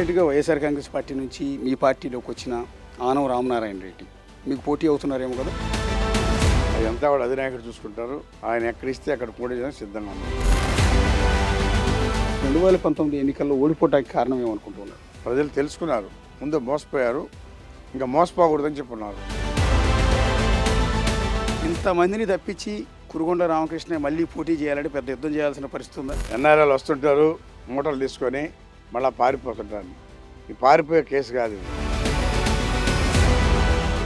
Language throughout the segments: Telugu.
రీసెంట్గా వైఎస్ఆర్ కాంగ్రెస్ పార్టీ నుంచి మీ పార్టీలోకి వచ్చిన ఆనవ రామనారాయణ రెడ్డి మీకు పోటీ అవుతున్నారేమో కదా? అదంతా కూడా అధినాయకుడు చూసుకుంటారు. ఆయన ఎక్కడిస్తే అక్కడ పోటీ చేయడానికి సిద్ధంగా ఉన్నారు. 2019 ఎన్నికల్లో ఓడిపోవడానికి కారణం ఏమనుకుంటున్నారు? ప్రజలు తెలుసుకున్నారు, ముందు మోసపోయారు, ఇంకా మోసపోకూడదని చెప్పున్నారు. ఇంతమందిని తప్పించి కురుగొండ రామకృష్ణ మళ్ళీ పోటీ చేయాలంటే పెద్ద యుద్ధం చేయాల్సిన పరిస్థితి ఉందా? ఎన్ఆర్ఐలు వస్తుంటారు, మూటలు తీసుకొని మళ్ళీ పారిపోతుంటారు. ఈ పారిపోయే కేసు కాదు.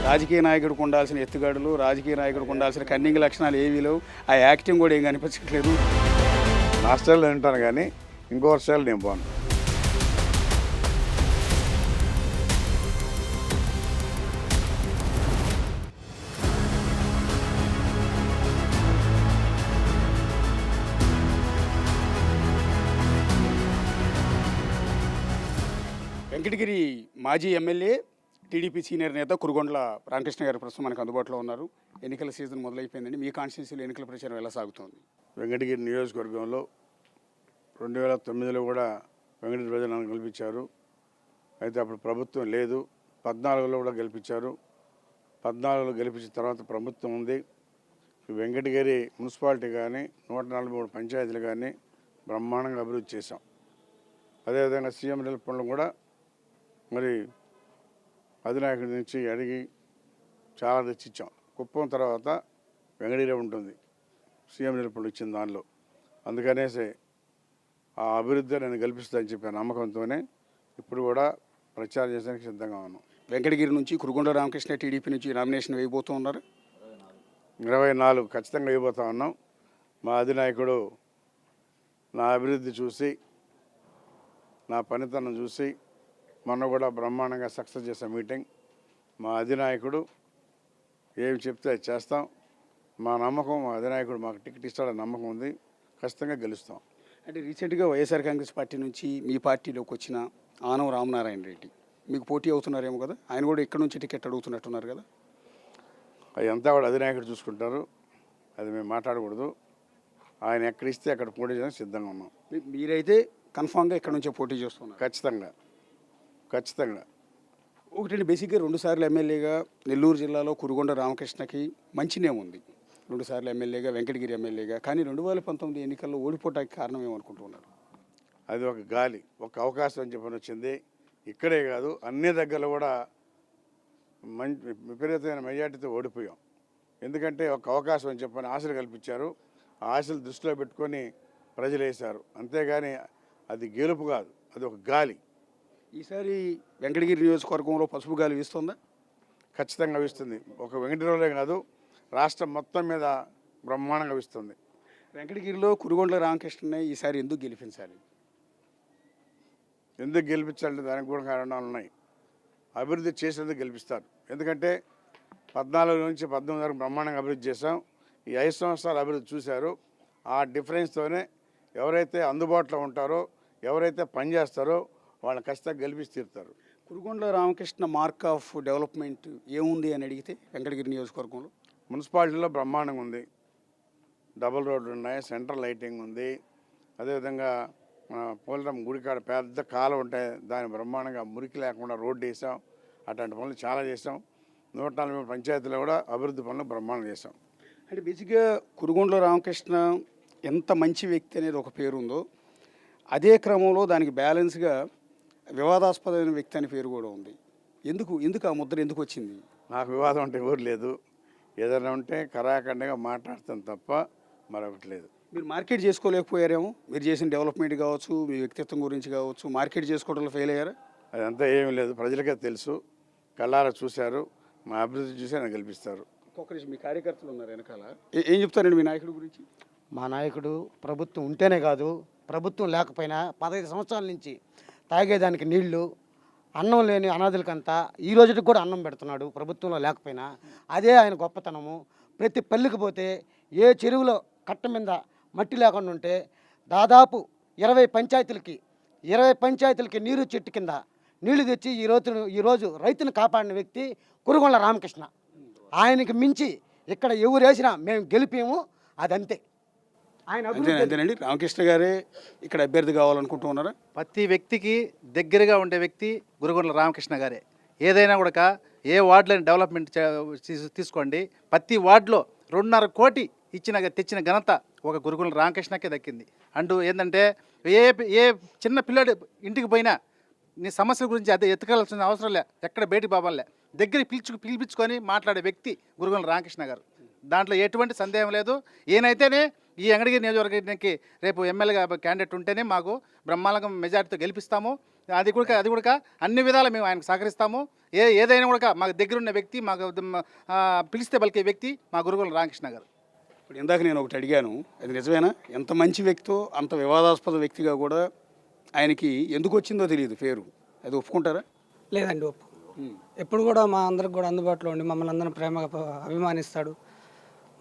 రాజకీయ నాయకుడికి ఉండాల్సిన ఎత్తుగడలు, రాజకీయ నాయకుడికి ఉండాల్సిన కన్నింగ్ లక్షణాలు ఏవీ లేవు. ఆ యాక్టింగ్ కూడా ఏం కనిపించట్లేదు. నా స్టైల్లో వింటాను కానీ ఇంకోటి స్టైల్ నేను పోను. వెంకటగిరి మాజీ ఎమ్మెల్యే టీడీపీ సీనియర్ నేత కురుగొండ్ల రామకృష్ణ గారు ప్రస్తుతం మనకు అందుబాటులో ఉన్నారు. ఎన్నికల సీజన్ మొదలైపోయిందండి. మీ కాన్స్టిట్యూన్సీలో ఎన్నికల ప్రచారం ఎలా సాగుతోంది? వెంకటగిరి నియోజకవర్గంలో 2009లో కూడా వెంకటగిరి ప్రజలు నన్ను గెలిపించారు. అయితే అప్పుడు ప్రభుత్వం లేదు. 14లో కూడా గెలిపించారు. 14లో గెలిపించిన తర్వాత ప్రభుత్వం ఉంది. వెంకటగిరి మున్సిపాలిటీ కానీ 143 పంచాయతీలు కానీ బ్రహ్మాండంగా అభివృద్ధి చేశాం. అదేవిధంగా సీఎం నిధుల పనులు కూడా మరి అధినాయకుడి నుంచి అడిగి చాలా తెచ్చిచ్చాం. కుప్పం తర్వాత వెంకటగిరి ఉంటుంది సీఎం నిధుల పనులు ఇచ్చిన దానిలో. అందుకనేసి ఆ అభివృద్ధి నేను గెలిపిస్తానని చెప్పే నమ్మకంతోనే ఇప్పుడు కూడా ప్రచారం చేయడానికి సిద్ధంగా ఉన్నాం. వెంకటగిరి నుంచి కురుగొండ రామకృష్ణ టీడీపీ నుంచి నామినేషన్ వేయబోతూ ఉన్నారు. 24 ఖచ్చితంగా వేయబోతా ఉన్నాం. మా అధినాయకుడు నా అభివృద్ధి చూసి, నా పనితనం చూసి మొన్న కూడా బ్రహ్మాండంగా సక్సెస్ చేసే మీటింగ్. మా అధినాయకుడు ఏమి చెప్తే అది చేస్తాం. మా నమ్మకం, మా అధినాయకుడు మాకు టికెట్ ఇస్తాడని నమ్మకం ఉంది. ఖచ్చితంగా గెలుస్తాం. అంటే రీసెంట్గా వైఎస్ఆర్ కాంగ్రెస్ పార్టీ నుంచి మీ పార్టీలోకి వచ్చిన ఆనవ రామనారాయణ రెడ్డి మీకు పోటీ అవుతున్నారేమో కదా? ఆయన కూడా ఇక్కడ నుంచి టికెట్ అడుగుతున్నట్టున్నారు కదా? అదంతా కూడా అధినాయకుడు చూసుకుంటారు. అది మేము మాట్లాడకూడదు. ఆయన ఎక్కడిస్తే అక్కడ పోటీ చేయడానికి సిద్ధంగా ఉన్నాం. మీరైతే కన్ఫామ్గా ఇక్కడ నుంచే పోటీ చేస్తున్నారు? ఖచ్చితంగా ఖచ్చితంగా. ఒకటి బేసిక్గా 2 సార్లు ఎమ్మెల్యేగా నెల్లూరు జిల్లాలో కురుగొండ రామకృష్ణకి మంచి నేమ్ ఉంది. 2 సార్లు ఎమ్మెల్యేగా, వెంకటగిరి ఎమ్మెల్యేగా. కానీ 2019 ఎన్నికల్లో ఓడిపోవడానికి కారణం ఏమనుకుంటున్నారు? అది ఒక గాలి, ఒక అవకాశం అని చెప్పని వచ్చింది. ఇక్కడే కాదు, అన్ని దగ్గరలో కూడా విపరీతమైన మెజార్టీతో ఓడిపోయాం. ఎందుకంటే ఒక అవకాశం అని చెప్పని ఆశలు కల్పించారు. ఆ ఆశలు దృష్టిలో పెట్టుకొని ప్రజలు వేశారు. అంతేగాని అది గెలుపు కాదు, అది ఒక గాలి. ఈసారి వెంకటగిరి నియోజకవర్గంలో పసుపు గాలి వీస్తుందా? ఖచ్చితంగా వీస్తుంది. ఒక వెంకటగిరిలోనే కాదు, రాష్ట్రం మొత్తం మీద బ్రహ్మాండంగా వీస్తుంది. వెంకటగిరిలో కురుగొండ్ల రామకృష్ణనే ఈసారి ఎందుకు గెలిపించాలి? ఎందుకు గెలిపించాలంటే దానికి కూడా కారణాలు ఉన్నాయి. అభివృద్ధి చేసేందుకు గెలిపిస్తారు. ఎందుకంటే 14 నుంచి 18 వరకు బ్రహ్మాండంగా అభివృద్ధి చేశాం. ఈ 5 సంవత్సరాలు అభివృద్ధి చూశారు. ఆ డిఫరెన్స్తోనే ఎవరైతే అందుబాటులో ఉంటారో, ఎవరైతే పనిచేస్తారో వాళ్ళని ఖచ్చితంగా గెలిపించి తీరుతారు. Kurugondla Ramakrishna mark of development ఏముంది అని అడిగితే వెంకటగిరి నియోజకవర్గంలో మున్సిపాలిటీలో బ్రహ్మాండంగా ఉంది. డబుల్ రోడ్లు ఉన్నాయి, సెంట్రల్ లైటింగ్ ఉంది. అదేవిధంగా పోలరం గుడికాడ పెద్ద కాలువ ఉంటాయి, దాని బ్రహ్మాండంగా మురికి లేకుండా రోడ్డు వేసాం. అట్లాంటి పనులు చాలా చేసాం. 143 పంచాయతీలో కూడా అభివృద్ధి పనులు బ్రహ్మాండం చేసాం. అంటే బేసిక్గా కురుగొండ్ల రామకృష్ణ ఎంత మంచి వ్యక్తి అనేది ఒక పేరు ఉందో, అదే క్రమంలో దానికి బ్యాలెన్స్గా వివాదాస్పదమైన వ్యక్తి అనే పేరు కూడా ఉంది. ఎందుకు ఆ ముద్ర ఎందుకు వచ్చింది? నాకు వివాదం అంటే ఎవరు లేదు. ఏదైనా ఉంటే కరాఖండగా మాట్లాడతాను తప్ప మరొకటి లేదు. మీరు మార్కెట్ చేసుకోలేకపోయారేమో? మీరు చేసిన డెవలప్మెంట్ కావచ్చు, మీ వ్యక్తిత్వం గురించి కావచ్చు, మార్కెట్ చేసుకోవడంలో ఫెయిల్ అయ్యారా? అదంతా ఏమీ లేదు, ప్రజలకే తెలుసు. కళ్ళారా చూశారు. మా అభివృద్ధి చూసి ఆయన గెలిపిస్తారు. ఒక్కొక్కరి మీ కార్యకర్తలు ఉన్నారు వెనకాల. ఏం చెప్తారండి మీ నాయకుడి గురించి? మా నాయకుడు ప్రభుత్వం ఉంటేనే కాదు, ప్రభుత్వం లేకపోయినా 15 సంవత్సరాల నుంచి తాగేదానికి నీళ్లు, అన్నం లేని అనాథులకంతా ఈ రోజుకి కూడా అన్నం పెడుతున్నాడు ప్రభుత్వంలో లేకపోయినా. అదే ఆయన గొప్పతనము. ప్రతి పల్లెకి పోతే ఏ చెరువులో కట్ట మీద మట్టి లేకుండా ఉంటే దాదాపు 20 పంచాయతీలకి నీరు చెట్టు కింద నీళ్లు తెచ్చి ఈరోజు రైతును కాపాడిన వ్యక్తి కురుగొండ్ల రామకృష్ణ. ఆయనకి మించి ఇక్కడ ఎవరు వేసినా మేము గెలిపేము, అదంతే. ఆయన అంతేనండి. రామకృష్ణ గారే ఇక్కడ అభ్యర్థి కావాలనుకుంటూ ఉన్నారా? ప్రతి వ్యక్తికి దగ్గరగా ఉండే వ్యక్తి గురుగుండ్ల రామకృష్ణ గారే. ఏదైనా కూడా ఏ వార్డులని డెవలప్మెంట్ తీసుకోండి, ప్రతి వార్డులో 2.5 కోటి తెచ్చిన ఘనత ఒక గురుగుండ్ల రామకృష్ణకే దక్కింది. అంటూ ఏంటంటే ఏ ఏ చిన్న పిల్లాడు ఇంటికి పోయినా నీ సమస్యల గురించి అదే ఎత్తుకెళ్ళాల్సిన అవసరం లే, ఎక్కడ బయటికి బాబాలే, దగ్గర పిలిపించుకొని మాట్లాడే వ్యక్తి గురుగుండ్ల రామకృష్ణ గారు. దాంట్లో ఎటువంటి సందేహం లేదు. ఈయనైతేనే ఈ వెంకటగిరి నియోజకవర్గానికి రేపు ఎమ్మెల్యేగా క్యాండిడేట్ ఉంటేనే మాకు బ్రహ్మాండంగా మెజార్టీతో గెలిపిస్తాము. అది కూడా అన్ని విధాలు మేము ఆయనకు సహకరిస్తాము. ఏదైనా కూడా మాకు దగ్గరున్న వ్యక్తి, మాకు పిలిస్తే పలికే వ్యక్తి మా గురుగుండ్ల రామకృష్ణ గారు. ఇప్పుడు ఇందాక నేను ఒకటి అడిగాను, అది నిజమేనా? ఎంత మంచి వ్యక్తో అంత వివాదాస్పద వ్యక్తిగా కూడా ఆయనకి ఎందుకు వచ్చిందో తెలియదు పేరు, అది ఒప్పుకుంటారా? లేదండి, ఒప్పు. ఎప్పుడు కూడా మా అందరికి కూడా అందుబాటులో ఉండి మమ్మల్ని అందరిని ప్రేమగా అభిమానిస్తాడు,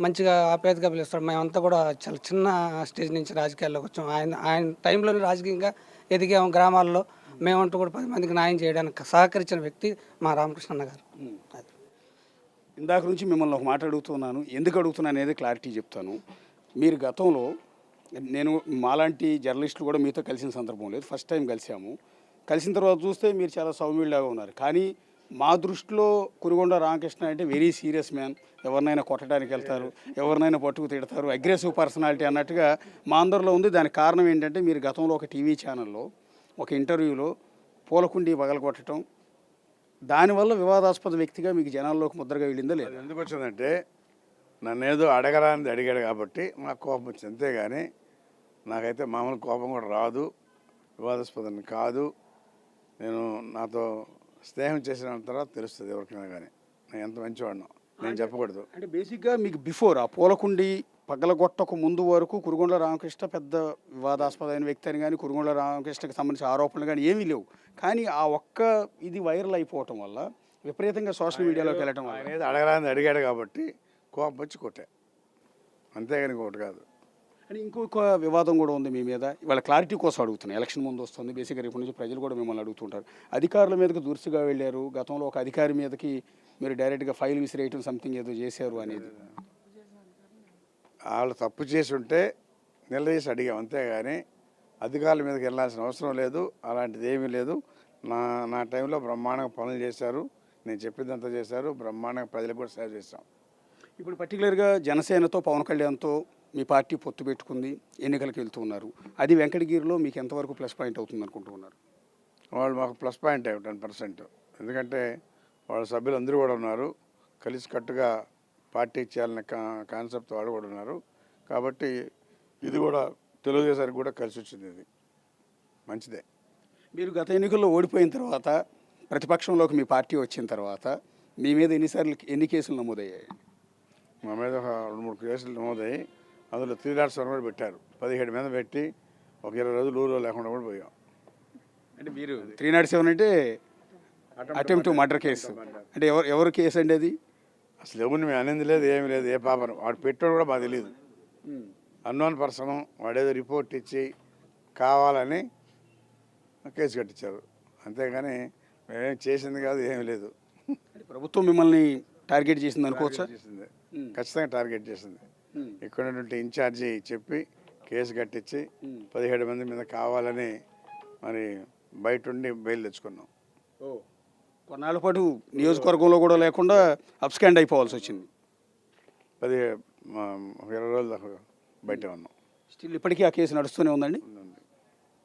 మంచిగా ఆప్యాయతగా పిలుస్తాడు. మేమంతా కూడా చాలా చిన్న స్టేజ్ నుంచి రాజకీయాల్లోకి వచ్చాం. ఆయన టైంలోనే రాజకీయంగా ఎదిగాము. గ్రామాల్లో మేమంటూ కూడా 10 మందికి న్యాయం చేయడానికి సహకరించిన వ్యక్తి మా రామకృష్ణ గారు. అది ఇందాక నుంచి మిమ్మల్ని ఒక మాట అడుగుతున్నాను, ఎందుకు అడుగుతున్నాను అనేది క్లారిటీ చెప్తాను. మీరు గతంలో, నేను మాలాంటి జర్నలిస్టులు కూడా మీతో కలిసిన సందర్భం లేదు, ఫస్ట్ టైం కలిసాము. కలిసిన తర్వాత చూస్తే మీరు చాలా సౌమ్యుడిలాగా ఉన్నారు. కానీ మా దృష్టిలో కురుగొండ రామకృష్ణ అంటే వెరీ సీరియస్ మ్యాన్, ఎవరినైనా కొట్టడానికి వెళ్తారు, ఎవరినైనా పట్టుకు తిడతారు, అగ్రెసివ్ పర్సనాలిటీ అన్నట్టుగా మా అందరిలో ఉంది. దానికి కారణం ఏంటంటే మీరు గతంలో ఒక టీవీ ఛానల్లో ఒక ఇంటర్వ్యూలో పూలకుండి పగలగొట్టడం, దానివల్ల వివాదాస్పద వ్యక్తిగా మీకు జనాల్లోకి ముద్రగా వెళ్ళిందా లేదా? అది ఎందుకు వచ్చిందంటే నన్ను ఏదో అడగరానిది అడిగాడు కాబట్టి నాకు కోపం వచ్చింది, అంతేగాని నాకైతే మామూలు కోపం కూడా రాదు, వివాదాస్పదం కాదు. నేను నాతో స్నేహం చేసిన తర్వాత తెలుస్తుంది ఎవరికైనా కానీ నేను ఎంత మంచివాడినో. నేను చెప్పకూడదు. అంటే బేసిక్గా మీకు బిఫోర్ ఆ పూలకుండి పగలగొట్టక ముందు వరకు కురుగొండ్ల రామకృష్ణ పెద్ద వివాదాస్పదమైన వ్యక్తి అని కానీ, కురుగొండ్ల రామకృష్ణకి సంబంధించిన ఆరోపణలు కానీ ఏమీ లేవు. కానీ ఆ ఒక్క ఇది వైరల్ అయిపోవటం వల్ల, విపరీతంగా సోషల్ మీడియాలోకి వెళ్ళటం వల్ల ఆయన ఏదో అడగరాని అడిగాడు కాబట్టి కోపం వచ్చి కొట్టా, అంతేగాని ఇంకొకటి కాదు. అని ఇంకొక వివాదం కూడా ఉంది మీ మీద. ఇవాళ క్లారిటీ కోసం అడుగుతున్నాను, ఎలక్షన్ ముందు వస్తుంది, బేసిక్గా రేపు నుంచి ప్రజలు కూడా మిమ్మల్ని అడుగుతుంటారు. అధికారుల మీదకి దురుసుగా వెళ్ళారు, గతంలో ఒక అధికారి మీదకి మీరు డైరెక్ట్గా ఫైల్ విసిరేయటం సంథింగ్ ఏదో చేశారు అనేది. వాళ్ళు తప్పు చేసి ఉంటే నిలదీసి అడిగాం, అంతేగాని అధికారుల మీదకి వెళ్ళాల్సిన అవసరం లేదు, అలాంటిది ఏమీ లేదు. నా టైంలో బ్రహ్మాండంగా పనులు చేశారు, నేను చెప్పిందంతా చేశారు, బ్రహ్మాండంగా ప్రజలకు కూడా సేవ చేశాం. ఇప్పుడు పర్టికులర్గా జనసేనతో పవన్ కళ్యాణ్తో మీ పార్టీ పొత్తు పెట్టుకుంది, ఎన్నికలకు వెళ్తూ ఉన్నారు. అది వెంకటగిరిలో మీకు ఎంతవరకు ప్లస్ పాయింట్ అవుతుంది అనుకుంటున్నారు? వాళ్ళు మాకు ప్లస్ పాయింట్ 10%. ఎందుకంటే వాళ్ళ సభ్యులు అందరూ కూడా ఉన్నారు, కలిసికట్టుగా పార్టీ చేయాలనే కాన్సెప్ట్ వాళ్ళు కూడా ఉన్నారు. కాబట్టి ఇది కూడా తెలుగుదేశానికి కూడా కలిసి వచ్చింది, ఇది మంచిదే. మీరు గత ఎన్నికల్లో ఓడిపోయిన తర్వాత, ప్రతిపక్షంలోకి మీ పార్టీ వచ్చిన తర్వాత మీ మీద ఎన్ని కేసులు నమోదయ్యాయి? మా మీద ఒక 2-3 కేసులు నమోదయ్యి, అందులో 307 కూడా పెట్టారు. 17 మీద పెట్టి ఒక 20 రోజులు ఊళ్ళో లేకుండా కూడా పోయాం. అంటే మీరు 307 అంటే అటెంప్ట్ మర్డర్ కేసు. అంటే ఎవరు కేసు అండి అది? అసలు ఎవరిని మేము అనేది లేదు, ఏమీ లేదు. ఏ పాపను వాడు పెట్టాడు కూడా మాకు తెలియదు. అన్నోన్ పర్సన్ వాడేదో రిపోర్ట్ ఇచ్చి కావాలని కేసు కట్టించారు, అంతేగాని మేమేం చేసింది కాదు, ఏమీ లేదు. ప్రభుత్వం మిమ్మల్ని టార్గెట్ చేసింది అనుకోవచ్చా? చేసింది, ఖచ్చితంగా టార్గెట్ చేసింది. ఇక్కడ ఉన్నటువంటి ఇన్ఛార్జి చెప్పి కేసు కట్టించి 17 మంది మీద కావాలని మరి బయట ఉండి బెయిల్ తెచ్చుకున్నాం. కొన్నాళ్ళ పాటు నియోజకవర్గంలో కూడా లేకుండా అప్స్కాండ్ అయిపోవాల్సి వచ్చింది. 20 రోజుల దాకా బయట ఉన్నాం. స్టిల్ ఇప్పటికీ ఆ కేసు నడుస్తూనే ఉందండి.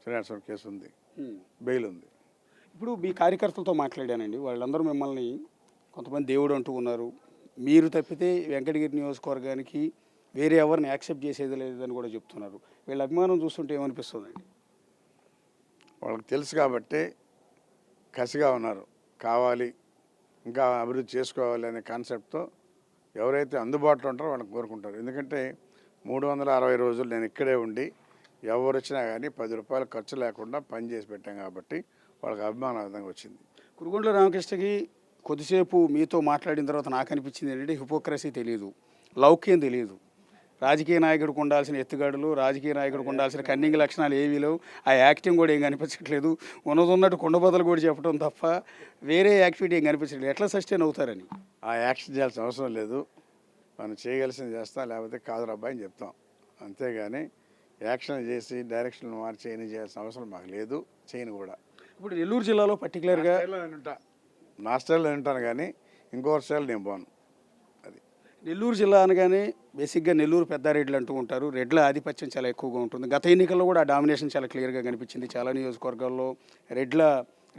శ్రీనివాసరావు కేసు ఉంది, బెయిల్ ఉంది. ఇప్పుడు మీ కార్యకర్తలతో మాట్లాడానండి, వాళ్ళందరూ మిమ్మల్ని కొంతమంది దేవుడు అంటూ ఉన్నారు. మీరు తప్పితే వెంకటగిరి నియోజకవర్గానికి వేరే ఎవరిని యాక్సెప్ట్ చేసేది లేదని కూడా చెప్తున్నారు. వీళ్ళ అభిమానం చూస్తుంటే ఏమనిపిస్తుందండి? వాళ్ళకి తెలుసు కాబట్టి కసిగా ఉన్నారు, కావాలి ఇంకా అభివృద్ధి చేసుకోవాలి అనే కాన్సెప్ట్తో ఎవరైతే అందుబాటులో ఉంటారో వాళ్ళని కోరుకుంటారు. ఎందుకంటే 360 రోజులు నేను ఇక్కడే ఉండి ఎవరు వచ్చినా కానీ 10 రూపాయలు ఖర్చు లేకుండా పని చేసి పెట్టాం కాబట్టి వాళ్ళకి అభిమానం విధంగా వచ్చింది. కురుగొండ్ల రామకృష్ణకి కొద్దిసేపు మీతో మాట్లాడిన తర్వాత నాకు అనిపించింది ఏంటంటే, హిపోక్రసీ తెలియదు, లౌక్యం తెలియదు. రాజకీయ నాయకుడికి ఉండాల్సిన ఎత్తుగడలు, రాజకీయ నాయకుడికి ఉండాల్సిన కన్నింగ్ లక్షణాలు ఏవీ లేవు. ఆ యాక్టింగ్ కూడా ఏం కనిపించట్లేదు. ఉన్నట్టు కొండబద్దలు కూడా చెప్పడం తప్ప వేరే యాక్టివిటీ ఏం కనిపించట్లేదు. ఎట్లా సస్టైన్ అవుతారని? ఆ యాక్షన్ చేయాల్సిన అవసరం లేదు, మనం చేయగలిసింది చేస్తాం, లేకపోతే కాదు అబ్బాయి అని చెప్తాం, అంతేగాని యాక్షన్ చేసి డైరెక్షన్ మార్చి ఏం చేయాల్సిన అవసరం మాకు లేదు, చేయను కూడా. ఇప్పుడు నెల్లూరు జిల్లాలో పర్టికులర్గా నా స్టైల్లో ఉంటాను కానీ ఇంకోటి స్టైల్ నేను పోను. అది నెల్లూరు జిల్లా అనగానే బేసిక్గా నెల్లూరు పెద్దారెడ్లు అంటూ ఉంటారు. రెడ్ల ఆధిపత్యం చాలా ఎక్కువగా ఉంటుంది. గత ఎన్నికల్లో కూడా ఆ డామినేషన్ చాలా క్లియర్గా కనిపించింది. చాలా నియోజకవర్గాల్లో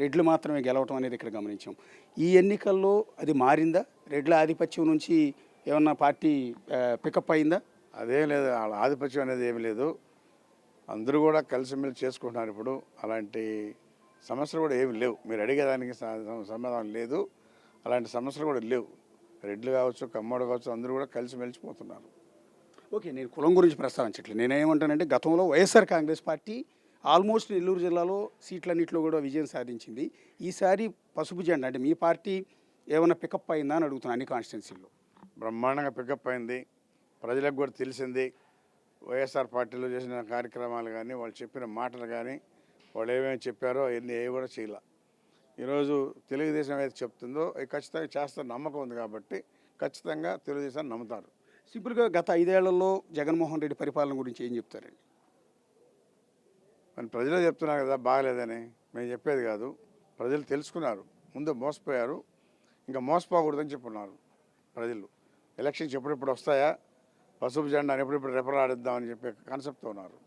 రెడ్లు మాత్రమే గెలవటం అనేది ఇక్కడ గమనించాం. ఈ ఎన్నికల్లో అది మారిందా? రెడ్ల ఆధిపత్యం నుంచి ఏమన్నా పార్టీ పికప్ అయిందా? అదేం లేదు, వాళ్ళ ఆధిపత్యం అనేది ఏమీ లేదు. అందరూ కూడా కలిసిమెలిసి చేసుకుంటున్నారు. ఇప్పుడు అలాంటి సమస్యలు కూడా ఏమి లేవు. మీరు అడిగేదానికి సమాధానం లేదు. అలాంటి సమస్యలు కూడా లేవు. రెడ్లు కావచ్చు, కమ్మోడు కావచ్చు, అందరూ కూడా కలిసి మెలిసిపోతున్నారు. ఓకే, నేను కులం గురించి ప్రస్తావించట్లేదు. నేనేమంటానంటే గతంలో వైఎస్ఆర్ కాంగ్రెస్ పార్టీ ఆల్మోస్ట్ నెల్లూరు జిల్లాలో సీట్లన్నింటిలో కూడా విజయం సాధించింది. ఈసారి పసుపు జెండా అంటే మీ పార్టీ ఏమైనా పికప్ అయిందా అని అడుగుతున్నాను. అన్ని కాన్స్టిట్యున్సీల్లో బ్రహ్మాండంగా పికప్ అయింది. ప్రజలకు కూడా తెలిసింది. వైఎస్ఆర్ పార్టీలో చేసిన కార్యక్రమాలు కానీ, వాళ్ళు చెప్పిన మాటలు కానీ, వాళ్ళు ఏమేమి చెప్పారో అవన్నీ ఏవి కూడా చేయాల. ఈరోజు తెలుగుదేశం ఏది చెప్తుందో అవి ఖచ్చితంగా చేస్తారు నమ్మకం ఉంది కాబట్టి ఖచ్చితంగా తెలుగుదేశాన్ని నమ్ముతారు. సింపుల్గా గత 5 ఏళ్లలో జగన్మోహన్ రెడ్డి పరిపాలన గురించి ఏం చెప్తారండి? మరి ప్రజలే చెప్తున్నారు కదా బాగలేదని. మేము చెప్పేది కాదు. ప్రజలు తెలుసుకున్నారు. ముందు మోసపోయారు, ఇంకా మోసపోకూడదని చెప్పున్నారు ప్రజలు. ఎలక్షన్స్ ఎప్పుడెప్పుడు వస్తాయా, పసుపు జెండాని ఎప్పుడెప్పుడు రెపలాడిద్దామని చెప్పే కాన్సెప్ట్తో ఉన్నారు.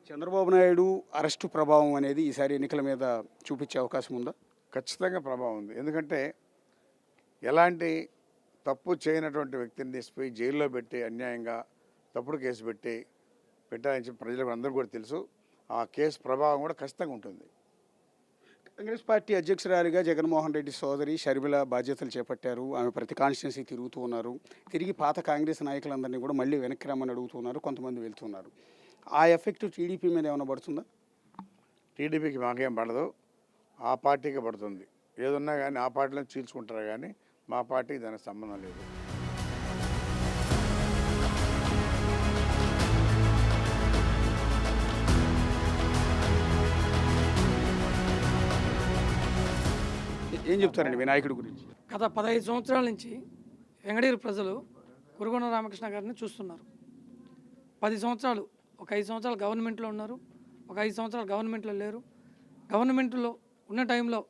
చంద్రబాబు నాయుడు అరెస్టు ప్రభావం అనేది ఈసారి ఎన్నికల మీద చూపించే అవకాశం ఉందా? ఖచ్చితంగా ప్రభావం ఉంది. ఎందుకంటే ఎలాంటి తప్పు చేయనటువంటి వ్యక్తిని తీసుకుపోయి జైల్లో పెట్టి అన్యాయంగా తప్పుడు కేసు పెట్టాలని చెప్పి ప్రజలకు అందరూ కూడా తెలుసు. ఆ కేసు ప్రభావం కూడా ఖచ్చితంగా ఉంటుంది. కాంగ్రెస్ పార్టీ అధ్యక్షురాలిగా జగన్మోహన్ రెడ్డి సోదరి షర్మిల బాధ్యతలు చేపట్టారు. ఆమె ప్రతి కాన్స్టిట్యున్సీ తిరుగుతూ ఉన్నారు. తిరిగి పాత కాంగ్రెస్ నాయకులందరినీ కూడా మళ్ళీ వెనక్కి రమ్మని అడుగుతున్నారు. కొంతమంది వెళ్తున్నారు. ఆ ఎఫెక్ట్ టీడీపీ మీద ఏమైనా పడుతుందా? టీడీపీకి మాకేం పడదు, ఆ పార్టీకి పడుతుంది. ఏదున్నా కానీ ఆ పార్టీలో చీల్చుకుంటారు కానీ మా పార్టీకి దానికి సంబంధం లేదు. ఏం చెప్తారండి మీ నాయకుడి గురించి? గత 15 సంవత్సరాల నుంచి వెంగడీరు ప్రజలు కురుగొండ రామకృష్ణ గారిని చూస్తున్నారు. 10 సంవత్సరాలు, ఒక 5 సంవత్సరాలు గవర్నమెంట్లో ఉన్నారు, ఒక 5 సంవత్సరాలు గవర్నమెంట్లో లేరు. గవర్నమెంట్లో ఉన్న టైంలో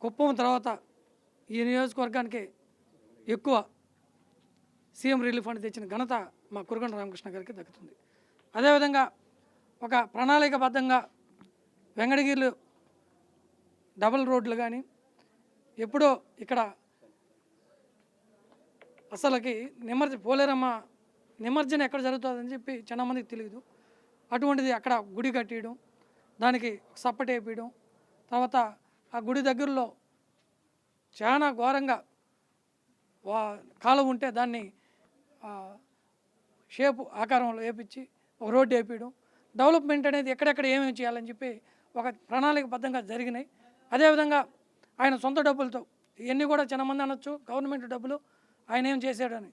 కుప్పం తర్వాత ఈ నియోజకవర్గానికి ఎక్కువ సీఎం రిలీఫ్ ఫండ్ తెచ్చిన ఘనత మా కురుగొండ రామకృష్ణ గారికి దక్కుతుంది. అదేవిధంగా ఒక ప్రణాళికబద్ధంగా వెంగడగిరిలో డబుల్ రోడ్లు కానీ ఎప్పుడో ఇక్కడ అసలుకి పోలేరమ్మ నిమజ్జనం ఎక్కడ జరుగుతుందని చెప్పి చాలా మందికి తెలియదు. అటువంటిది అక్కడ గుడి కట్టేయడం, దానికి సప్పటి వేయడం, తర్వాత ఆ గుడి దగ్గరలో చాలా ఘోరంగా కాలువ ఉంటే దాన్ని షేపు ఆకారంలో వేపించి ఒక రోడ్డు వేపించడం, డెవలప్మెంట్ అనేది ఎక్కడెక్కడ ఏమేమి చేయాలని చెప్పి ఒక ప్రణాళికబద్ధంగా జరిగినాయి. అదేవిధంగా ఆయన సొంత డబ్బులతో ఇవన్నీ కూడా చాలా మంది అనొచ్చు గవర్నమెంట్ డబ్బులు ఆయన ఏం చేశాడని.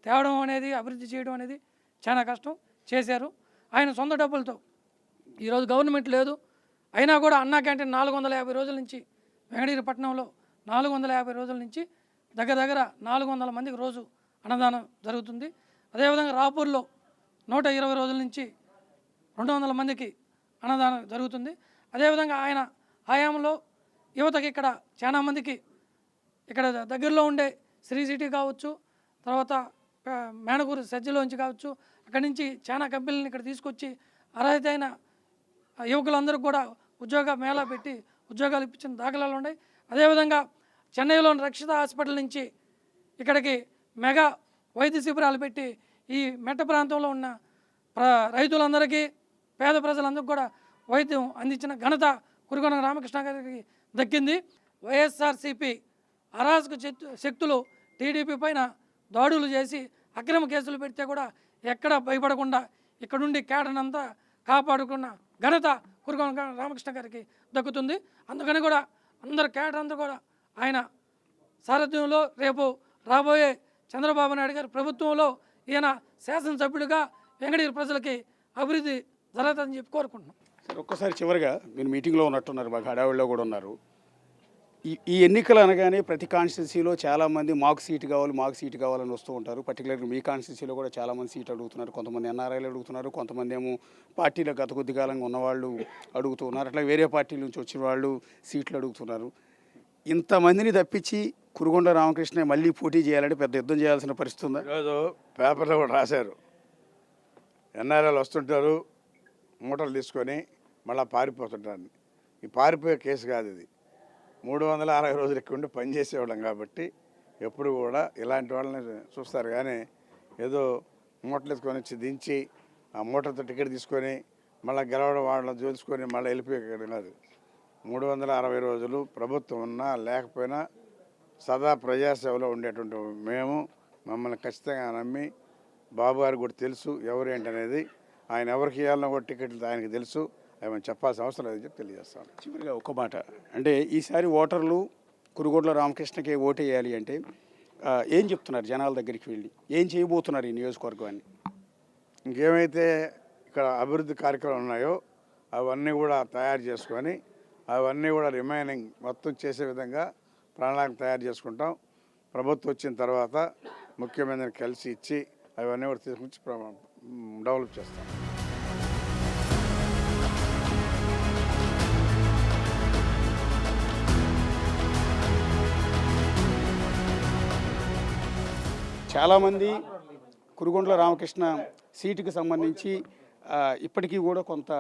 తేవడం అనేది, అభివృద్ధి చేయడం అనేది చాలా కష్టం. చేశారు ఆయన సొంత డబ్బులతో. ఈరోజు గవర్నమెంట్ లేదు అయినా కూడా అన్నా క్యాంటీన్ 450 రోజుల నుంచి వెంగడగిరి పట్టణంలో 450 రోజుల నుంచి దగ్గర 400 మందికి రోజు అన్నదానం జరుగుతుంది. అదేవిధంగా రాపూర్లో 120 రోజుల నుంచి 200 మందికి అన్నదానం జరుగుతుంది. అదేవిధంగా ఆయన హయాంలో యువతకి ఇక్కడ చాలా మందికి ఇక్కడ దగ్గరలో ఉండే శ్రీ సిటీ కావచ్చు, తర్వాత మేనగూరు సజ్జలోంచి కావచ్చు, అక్కడి నుంచి చాలా కంపెనీలను ఇక్కడ తీసుకొచ్చి అర్హతైన యువకులందరూ కూడా ఉద్యోగ మేళా పెట్టి ఉద్యోగాలు ఇప్పించిన దాఖలాలు ఉన్నాయి. అదేవిధంగా చెన్నైలోని రక్షిత హాస్పిటల్ నుంచి ఇక్కడికి మెగా వైద్య శిబిరాలు పెట్టి ఈ మెట్ట ప్రాంతంలో ఉన్న రైతులందరికీ, పేద ప్రజలందరికీ కూడా వైద్యం అందించిన ఘనత కురుగొండ రామకృష్ణ గారికి దక్కింది. వైఎస్ఆర్సీపీ అరాజక శక్తులు టీడీపీ పైన దాడులు చేసి అక్రమ కేసులు పెడితే కూడా ఎక్కడ భయపడకుండా ఇక్కడుండి కేడనంతా కాపాడుకున్న ఘనత కురుగొండ రామకృష్ణ గారికి దక్కుతుంది. అందుకని కూడా అందరు కేడర్ అందరూ కూడా ఆయన సారథ్యంలో రేపు రాబోయే చంద్రబాబు నాయుడు గారి ప్రభుత్వంలో ఈయన శాసనసభ్యుడిగా వెంగడగిరి ప్రజలకి అభివృద్ధి జరుగుతుందని చెప్పి కోరుకుంటున్నాం. ఒక్కసారి చివరిగా మీరు మీటింగ్లో ఉన్నట్టున్నారు, బాగా హడావిడిలో కూడా ఉన్నారు. ఈ ఎన్నికలు అనగానే ప్రతి కాన్స్టిట్యున్సీలో చాలామంది మాకు సీటు కావాలని వస్తూ ఉంటారు. పర్టికులర్గా మీ కాన్స్టిట్యున్సీలో కూడా చాలామంది సీట్ అడుగుతున్నారు. కొంతమంది ఎన్ఆర్ఐలు అడుగుతున్నారు, కొంతమంది ఏమో పార్టీలో గత కొద్ది కాలంగా ఉన్నవాళ్ళు అడుగుతున్నారు, అట్లా వేరే పార్టీల నుంచి వచ్చిన వాళ్ళు సీట్లు అడుగుతున్నారు. ఇంతమందిని తప్పించి కురుగొండ రామకృష్ణ మళ్ళీ పోటీ చేయాలంటే పెద్ద యుద్ధం చేయాల్సిన పరిస్థితి ఉందా? ఈరోజు పేపర్లో కూడా రాశారు, ఎన్ఆర్ఐలు వస్తుంటారు మూటలు తీసుకొని మళ్ళీ పారిపోతుంటారు. ఈ పారిపోయే కేసు కాదు ఇది. 360 రోజులు ఇక్కడ ఉండి పనిచేసేవాళ్ళం కాబట్టి ఎప్పుడు కూడా ఇలాంటి వాళ్ళని చూస్తారు. కానీ ఏదో మూటలు ఎత్తుకొని వచ్చి దించి ఆ మూటలతో టికెట్ తీసుకొని మళ్ళీ గెలవడం వాళ్ళని చూసుకొని మళ్ళీ వెళ్ళిపోయే కాదు. 360 రోజులు ప్రభుత్వం ఉన్నా లేకపోయినా సదా ప్రజాసేవలో ఉండేటువంటి మేము మమ్మల్ని ఖచ్చితంగా నమ్మి బాబు గారికి కూడా తెలుసు ఎవరు ఏంటనేది. ఆయన ఎవరికి ఇవ్వాలన్నా కూడా టికెట్లు ఆయనకి తెలుసు. అవి మనం చెప్పాల్సిన అవసరం లేదని చెప్పి తెలియజేస్తాను. చివరిగా ఒక మాట, అంటే ఈసారి ఓటర్లు కురుగొండ్ల రామకృష్ణకే ఓటు వేయాలి అంటే ఏం చెప్తున్నారు? జనాల దగ్గరికి వెళ్ళి ఏం చేయబోతున్నారు ఈ నియోజకవర్గాన్ని? ఇంకేమైతే ఇక్కడ అభివృద్ధి కార్యక్రమాలు ఉన్నాయో అవన్నీ కూడా తయారు చేసుకొని అవన్నీ కూడా రిమైనింగ్ మొత్తం చేసే విధంగా ప్రణాళిక తయారు చేసుకుంటాం. ప్రభుత్వం వచ్చిన తర్వాత ముఖ్యమంత్రిని కలిసి ఇచ్చి అవన్నీ కూడా తీసుకొచ్చి డెవలప్ చేస్తాం. చాలామంది కురుగొండ్ల రామకృష్ణ సీటుకి సంబంధించి ఇప్పటికీ కూడా కొంత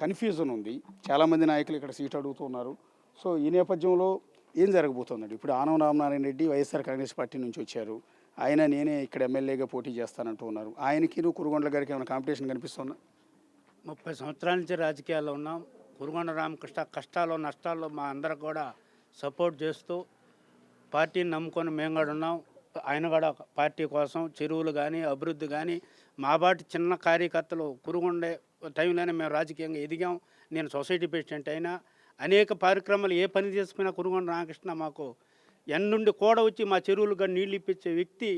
కన్ఫ్యూజన్ ఉంది. చాలామంది నాయకులు ఇక్కడ సీటు అడుగుతున్నారు. సో ఈ నేపథ్యంలో ఏం జరగబోతుందండి? ఇప్పుడు ఆనం రామనారాయణ రెడ్డి వైఎస్ఆర్ కాంగ్రెస్ పార్టీ నుంచి వచ్చారు. ఆయన నేనే ఇక్కడ ఎమ్మెల్యేగా పోటీ చేస్తానంటూ ఉన్నారు. ఆయనకి కురుగొండ్ల గారికి ఏమైనా కాంపిటీషన్ కనిపిస్తుందా? 30 సంవత్సరాల నుంచి రాజకీయాల్లో ఉన్నాం. కురుగొండ రామకృష్ణ కష్టాల్లో నష్టాల్లో మా అందరికి కూడా సపోర్ట్ చేస్తూ పార్టీని నమ్ముకొని మేము కూడా ఉన్నాం. ఆయన కూడా పార్టీ కోసం చెరువులు కానీ అభివృద్ధి కానీ మా బాటి చిన్న కార్యకర్తలు కురుగొండే టైంలోనే మేము రాజకీయంగా ఎదిగాం. నేను సొసైటీ ప్రెసిడెంట్ అయినా అనేక కార్యక్రమాలు ఏ పని చేసుకున్నా కురుగొండ రామకృష్ణ మాకు నుండి కూడా వచ్చి మా చెరువులుగా నీళ్ళు ఇప్పించే వ్యక్తి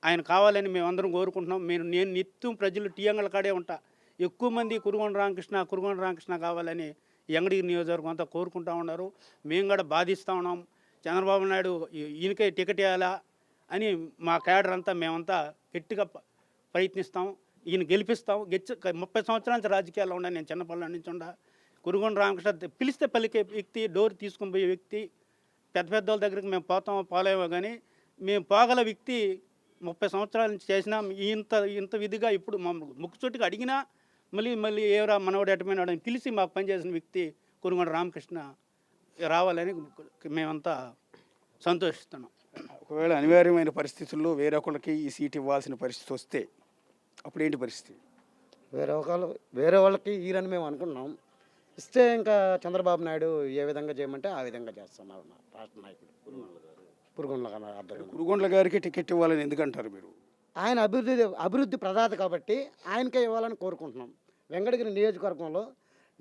ఆయన కావాలని మేమందరం కోరుకుంటున్నాం. నేను నిత్యం ప్రజలు టీఎంగల కాడే ఉంటా. ఎక్కువ మంది కురుగొండ రామకృష్ణ కావాలని ఎంగడి నియోజకవర్గం అంతా కోరుకుంటూ ఉన్నారు. మేము కూడా బాధిస్తూ ఉన్నాం. చంద్రబాబు నాయుడు ఈయనకే టికెట్ ఇవ్వాలా అని మా క్యాడర్ అంతా మేమంతా గట్టిగా ప్రయత్నిస్తాం. ఈయన గెలిపిస్తాం. 30 సంవత్సరాల నుంచి రాజకీయాల్లో ఉండా. నేను చిన్నపల్లి నుంచి ఉండా. కురుగొండ రామకృష్ణ పిలిస్తే పలికే వ్యక్తి, డోర్ తీసుకొని పోయే వ్యక్తి. పెద్ద వాళ్ళ దగ్గరికి మేము పోలేమో కానీ మేము పోగల వ్యక్తి 30 సంవత్సరాల నుంచి చేసినా ఇంత విధిగా ఇప్పుడు ముక్కుచోటికి అడిగినా మళ్ళీ ఏవరా మనవాడు ఎటమైన అని పిలిచి మాకు పనిచేసిన వ్యక్తి కురుగొండ రామకృష్ణ రావాలని మేమంతా సంతోషిస్తున్నాం. ఒకవేళ అనివార్యమైన పరిస్థితుల్లో వేరొకరికి ఈ సీట్ ఇవ్వాల్సిన పరిస్థితి వస్తే అప్పుడు ఏంటి పరిస్థితి? వేరే వాళ్ళకి ఈరని మేము అనుకున్నాం. ఇస్తే ఇంకా చంద్రబాబు నాయుడు ఏ విధంగా చేయమంటే ఆ విధంగా చేస్తున్నారు రాష్ట్ర నాయకుడు కురుగొండ్ల గారికి టికెట్ ఇవ్వాలని ఎందుకంటారు మీరు? ఆయన అభివృద్ధి ప్రదాత కాబట్టి ఆయనకే ఇవ్వాలని కోరుకుంటున్నాం. వెంకటగిరి నియోజకవర్గంలో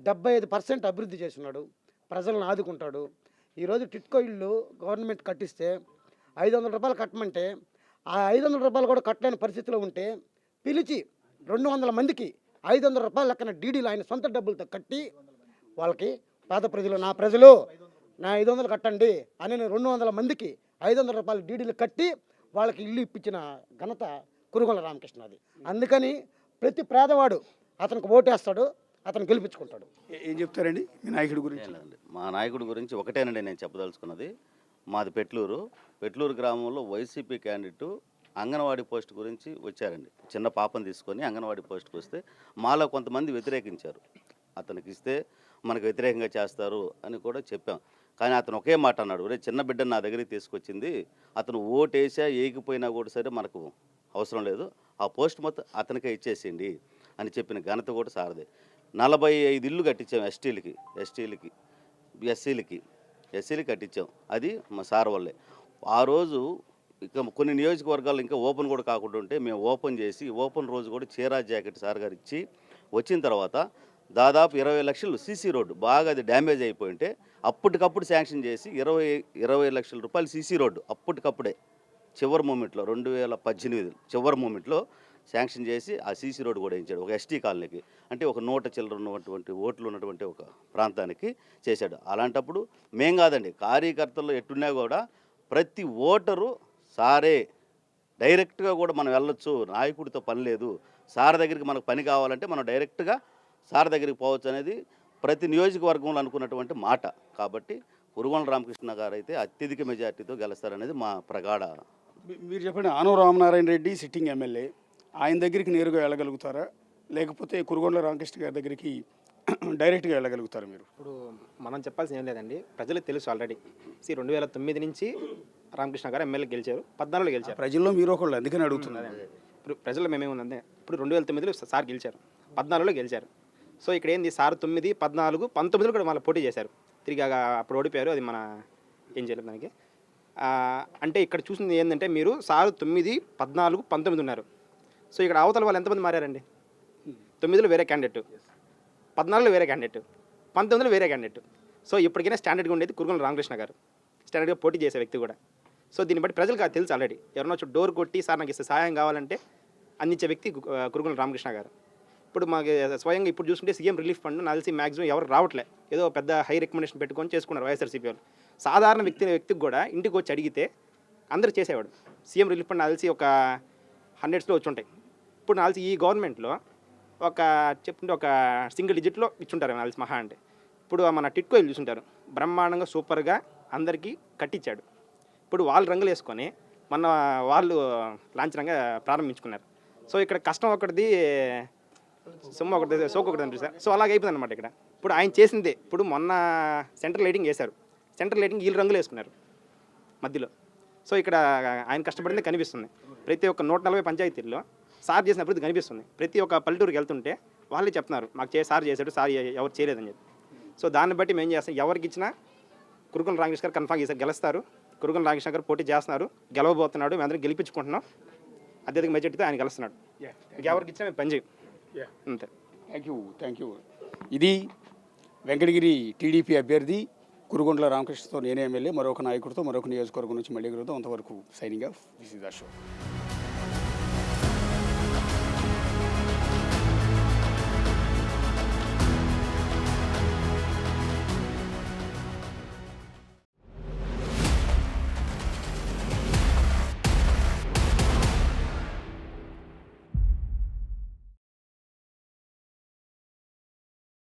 75% అభివృద్ధి చేస్తున్నాడు. ప్రజలను ఆదుకుంటాడు. ఈరోజు టిట్కో ఇళ్ళు గవర్నమెంట్ కట్టిస్తే 500 రూపాయలు కట్టమంటే ఆ 500 రూపాయలు కూడా కట్టలేని పరిస్థితిలో ఉంటే పిలిచి 200 మందికి 500 రూపాయలు లెక్కన డీడీలు ఆయన సొంత డబ్బులతో కట్టి వాళ్ళకి పేద ప్రజలు నా 500 కట్టండి అని 200 మందికి 500 రూపాయలు డీడీలు కట్టి వాళ్ళకి ఇల్లు ఇప్పించిన ఘనత కురుగొండ్ల రామకృష్ణది. అందుకని ప్రతి పేదవాడు అతనికి ఓటేస్తాడు, అతను గెలిపించుకుంటాడు. ఏం చెప్తారండి మీ నాయకుడి గురించి? మా నాయకుడి గురించి ఒకటేనండి నేను చెప్పదలుచుకున్నది. మాది పెట్లూరు గ్రామంలో వైసీపీ క్యాండిడేటు అంగన్వాడీ పోస్ట్ గురించి వచ్చారండి. చిన్న పాపను తీసుకొని అంగన్వాడీ పోస్ట్కి వస్తే మాలో కొంతమంది వ్యతిరేకించారు. అతనికి ఇస్తే మనకు వ్యతిరేకంగా చేస్తారు అని కూడా చెప్పాం. కానీ అతను ఒకే మాట అన్నాడు, రే చిన్న బిడ్డను నా దగ్గరికి తీసుకొచ్చింది, అతను ఓటేసా ఏగిపోయినా కూడా సరే మనకు అవసరం లేదు, ఆ పోస్ట్ మొత్తం అతనికే ఇచ్చేసిండి అని చెప్పిన ఘనత కూడా సారదే. 45 ఇళ్ళు కట్టించాం ఎస్సీలకి కట్టించాం. అది మా సార్ వల్లే. ఆ రోజు ఇక కొన్ని నియోజకవర్గాలు ఇంకా ఓపెన్ కూడా కాకుండా ఉంటే మేము ఓపెన్ చేసి ఓపెన్ రోజు కూడా చీరా జాకెట్ సార్ గారు ఇచ్చి వచ్చిన తర్వాత దాదాపు 20 లక్షలు సీసీ రోడ్డు బాగా అది డ్యామేజ్ అయిపోయి ఉంటే అప్పటికప్పుడు శాంక్షన్ చేసి 20 లక్షల రూపాయలు సీసీ రోడ్డు అప్పటికప్పుడే చివరి మూమెంట్లో 2018 చివరి మూమెంట్లో శాంక్షన్ చేసి ఆ సీసీ రోడ్డు కూడా వేయించాడు ఒక ఎస్టీ కాలనీకి, అంటే ఒక 100 చిల్లర ఉన్నటువంటి ఓట్లు ఉన్నటువంటి ఒక ప్రాంతానికి చేశాడు. అలాంటప్పుడు మేం కాదండి, కార్యకర్తలు ఎట్టున్నా కూడా ప్రతి ఓటరు సారే డైరెక్ట్గా కూడా మనం వెళ్ళొచ్చు, నాయకుడితో పని లేదు, సార్ దగ్గరికి మనకు పని కావాలంటే మనం డైరెక్ట్గా సార్ దగ్గరికి పోవచ్చు అనేది ప్రతి నియోజకవర్గంలో అనుకున్నటువంటి మాట. కాబట్టి కురుగొండ రామకృష్ణ గారు అయితే అత్యధిక మెజార్టీతో గెలుస్తారనేది మా ప్రగాఢ. మీరు చెప్పండి, ఆనవ రామనారాయణ రెడ్డి సిట్టింగ్ ఎమ్మెల్యే, ఆయన దగ్గరికి నేరుగా వెళ్ళగలుగుతారా, లేకపోతే కురుగొండ రామకృష్ణ గారి దగ్గరికి డైరెక్ట్గా వెళ్ళగలుగుతారా మీరు? ఇప్పుడు మనం చెప్పాల్సిన ఏం లేదండి, ప్రజలకు తెలుసు ఆల్రెడీ. 2009 నుంచి రామకృష్ణ గారు ఎమ్మెల్యే గెలిచారు, 14లో గెలిచారు. ప్రజల్లో మీరు ఒకళ్ళు, అందుకని అడుగుతున్నారు. ఇప్పుడు ప్రజల్లో మేమేముందంటే, ఇప్పుడు 2009లో సార్ గెలిచారు, 14లో గెలిచారు. సో ఇక్కడ ఏంది, సార్ 9, 14, 19లో కూడా మళ్ళీ పోటీ చేశారు. తిరిగి అప్పుడు ఓడిపోయారు. అది మన ఏం చేయలేదు దానికి. అంటే ఇక్కడ చూసింది ఏంటంటే, మీరు సార్ 9, 14, 19 ఉన్నారు. సో ఇక్కడ అవతల వాళ్ళు ఎంతమంది మారారండి? 9లో వేరే క్యాండిడేట్, 14లో వేరే క్యాండిడేట్, 19లో వేరే క్యాండిడేట్. సో ఇప్పటికైనా స్టాండర్డ్గా ఉండేది కురుగొండ రామకృష్ణ గారు, స్టాండర్డ్గా పోటీ చేసే వ్యక్తి కూడా. సో దీన్ని బట్టి ప్రజలకు అది తెలుసు ఆల్రెడీ. ఎవరినో వచ్చి డోర్ కొట్టి సార్ నాకు ఇస్తే సహాయం కావాలంటే అందించే వ్యక్తి కురుగొండ రామకృష్ణ గారు. ఇప్పుడు మాకు స్వయంగా ఇప్పుడు చూస్తుంటే సీఎం రిలీఫ్ ఫండ్ నాకు తెలిసి మ్యాక్సిమం ఎవరు రావట్లే, ఏదో పెద్ద హై రికమెండేషన్ పెట్టుకొని చేసుకున్నారు వైఎస్ఆర్సీపీ వాళ్ళు. సాధారణ వ్యక్తికి కూడా ఇంటికి వచ్చి అడిగితే అందరూ చేసేవాడు. సీఎం రిలీఫ్ ఫండ్ నాకు తెలిసి ఒక 100స్లో వచ్చి ఉంటాయి. ఇప్పుడు నాకు తెలిసి ఈ గవర్నమెంట్లో చెప్పుంటే ఒక సింగిల్ డిజిట్లో ఇచ్చుంటారు నాకు తెలిసి మహా అంటే. ఇప్పుడు మన టిట్కో ఇల్లు చూసుంటారు, బ్రహ్మాండంగా సూపర్గా అందరికీ కట్టించాడు. ఇప్పుడు వాళ్ళు రంగులు వేసుకొని మన వాళ్ళు లాంఛనంగా ప్రారంభించుకున్నారు. సో ఇక్కడ కష్టం ఒకటిది, సొమ్ము ఒకటి, సోకు ఒకటి అనిపిస్తారు. సో అలాగే అయిపోయింది అనమాట ఇక్కడ. ఇప్పుడు ఆయన చేసిందే, ఇప్పుడు మొన్న సెంట్రల్ లైటింగ్ వేశారు, సెంట్రల్ లైటింగ్ వీళ్ళు రంగులు వేసుకున్నారు మధ్యలో. సో ఇక్కడ ఆయన కష్టపడింది కనిపిస్తుంది. ప్రతి ఒక్క 140 పంచాయతీల్లో సార్ చేసిన అభివృద్ధి కనిపిస్తుంది. ప్రతి ఒక్క పల్లెటూరుకి వెళ్తుంటే వాళ్ళే చెప్తున్నారు, మాకు సార్ చేశాడు, సార్ ఎవరు చేయలేదని చెప్పి. సో దాన్ని బట్టి మేము చేస్తాం, ఎవరికి ఇచ్చినా కురుగొండ రామకృష్ణ గారు కన్ఫామ్ చేశారు, గెలుస్తారు. కురుగొండ రామకృష్ణ గారు పోటీ చేస్తున్నారు, గెలవబోతున్నాడు, మేము అందరం గెలిపించుకుంటున్నాం. అత్యధిక మెజార్టీతో ఆయన గెలుస్తున్నాడు. ఎవరికి ఇచ్చినా మేము పని చేయం అంతే. Thank you. ఇది వెంకటగిరి టీడీపీ అభ్యర్థి కురుగొండల రామకృష్ణతో నేనే ఎమ్మెల్యే, మరొక నాయకుడితో మరొక నియోజకవర్గం నుంచి మళ్ళీ కలుగుతాం. అంతవరకు signing off, this is the show.